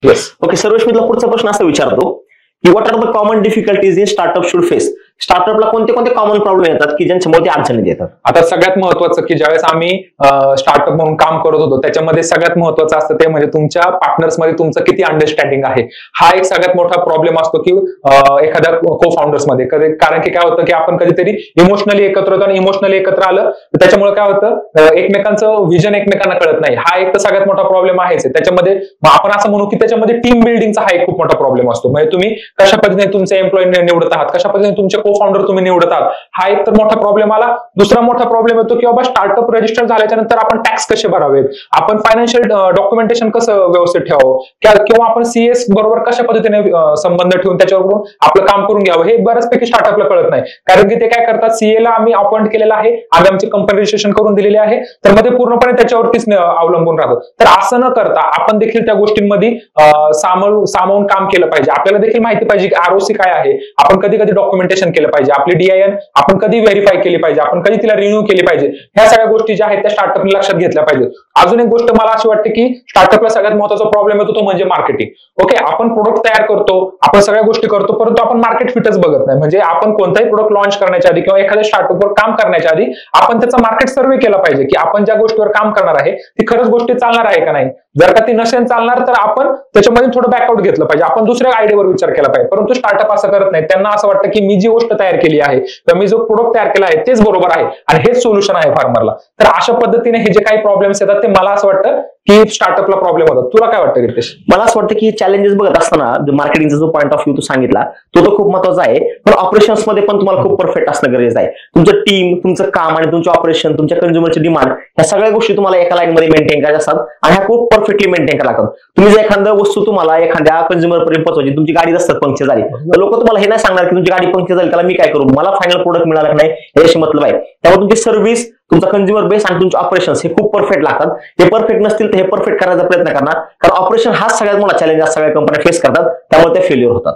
Yes. Okay, Sarvesh मित्रा पुढचा प्रश्न असा विचारतो की what are the common difficulties in startup should face. स्टार्टअपला कोणते कोणते कॉमन प्रॉब्लेम येतात की ज्यांच्यामुळे ते अडचणीत येतात? आता सगळ्यात महत्वाचं की ज्यावेळेस आम्ही स्टार्टअप म्हणून काम करत होतो त्याच्यामध्ये सगळ्यात महत्वाचं असतं ते म्हणजे तुमच्या पार्टनर्स मध्ये तुमचं किती अंडरस्टँडिंग आहे. हा एक सगळ्यात मोठा प्रॉब्लेम असतो की एखाद्या को फाउंडर्स मध्ये. कारण की काय होतं की आपण कधीतरी इमोशनली एकत्र होतो आणि इमोशनली एकत्र आलं तर त्याच्यामुळे काय होतं एकमेकांचं व्हिजन एकमेकांना कळत नाही. हा एक तर सगळ्यात मोठा प्रॉब्लेम आहेच. त्याच्यामध्ये आपण असं म्हणू की त्याच्यामध्ये टीम बिल्डिंगचा हा एक खूप मोठा प्रॉब्लेम असतो. म्हणजे तुम्ही कशा पद्धतीने तुमचे एम्प्लॉई निवडत आहात, कशा पद्धतीने तुमचे को फाउंडर तुम्ही निवडत आहात, हा एक तर मोठा प्रॉब्लेम आला. दुसरा मोठा प्रॉब्लेम येतो की बाबा स्टार्टअप रजिस्टर झाल्याच्या नंतर आपण टॅक्स कसे भरावेत, आपण फायनान्शियल डॉक्युमेंटेशन कसं व्यवस्थित ठेवावं, किंवा आपण सीएस बरोबर कशा पद्धतीने संबंध ठेवून त्याच्यावरून आपलं काम करून घ्यावं, हे बऱ्याचपैकी स्टार्टअपला कळत नाही. कारण की ते काय करतात, सीएला आम्ही अपॉइंट केलेला आहे, आम्ही आमची कंपनी रजिस्ट्रेशन करून दिलेली आहे, तर मध्ये पूर्णपणे त्याच्यावरतीच अवलंबून राहतो. तर असं न करता आपण देखील त्या गोष्टींमध्ये सामावून काम केलं पाहिजे. आपल्याला देखील माहिती पाहिजे की आरओसी काय आहे, आपण कधी कधी डॉक्युमेंटेशन केलं पाहिजे, आपली DIN आपण कधी व्हेरीफाय केली पाहिजे, आपण कधी तिला रिन्यू केली पाहिजे. ह्या सगळ्या गोष्टी ज्या आहेत त्या स्टार्टअपने लक्षात घेतल्या पाहिजेत. अजून एक गोष्ट मला अशी वाटते की स्टार्टअपला सगळ्यात महत्त्वाचा प्रॉब्लेम येतो तो म्हणजे मार्केटिंग. ओके, आपण प्रोडक्ट तयार करतो, आपण सगळ्या गोष्टी करतो, परंतु आपण मार्केट फिटच बघत नाही. म्हणजे आपण कोणताही प्रोडक्ट लॉन्च करण्याच्या आधी किंवा एखाद्या स्टार्टअपवर काम करण्याच्या आधी आपण त्याचा मार्केट सर्व्हे केला पाहिजे की आपण ज्या गोष्टीवर काम करणार आहे ती खरंच गोष्टी चालणार आहे का नाही. जर का ती नसेल चालणार तर आपण त्याच्यामध्ये थोडं बॅकआउट घेतलं पाहिजे, आपण दुसऱ्या आयडियावर विचार केला पाहिजे. परंतु स्टार्टअप असं करत नाही. त्यांना असं वाटतं की मी जी गोष्ट तयार केली आहे किंवा मी जो प्रोडक्ट तयार केला आहे तेच बरोबर आहे आणि हेच सोल्युशन आहे फार्मरला. तर अशा पद्धतीने हे जे काही प्रॉब्लेम्स येतात ते मला असं वाटतं की स्टार्टअपला प्रॉब्लेम होतात. तुला काय वाटतं रितेश? मला असं वाटतं की चॅलेंजेस बघत असताना मार्केटिंगचा जो पॉईंट ऑफ व्ह्यू तू सांगितला तो तर खूप महत्वाचा आहे, पण ऑपरेशन्स मध्ये पण तुम्हाला खूप परफेक्ट असणं गरजेचं आहे. तुमचं टीम, तुमचं काम आणि तुमचं ऑपरेशन, तुमच्या कंझ्युमरची डिमांड, ह्या सगळ्या गोष्टी तुम्हाला एका लाईन मध्ये मेंटेन करायच्या असतात आणि ह्या खूप परफेक्टली मेंटेन करायला लागतात. तुम्ही जर एखाद्या वस्तू तुम्हाला एखाद्या कंझ्युमर पर्यंत पोहोचवायची, तुमची गाडी रस्त्यात पंक्चर झाली तर लोक तुम्हाला हे नाही सांगणार की तुमची गाडी पंक्चर झाली त्याला मी काय करू, मला फायनल प्रोडक्ट मिळाला नाही याशी मतलब आहे. त्यामुळे तुमची सर्व्हिस, तुमचा कंझ्युमर बेस आणि तुमचे ऑपरेशन्स हे खूप परफेक्ट लागतात. हे परफेक्ट नसतील तर हे परफेक्ट करायचा प्रयत्न करणार, कारण ऑपरेशन हाच सगळ्यात मोठा चॅलेंज सगळ्या कंपन्या फेस करतात, त्यामुळे ते फेल्युअर होतात.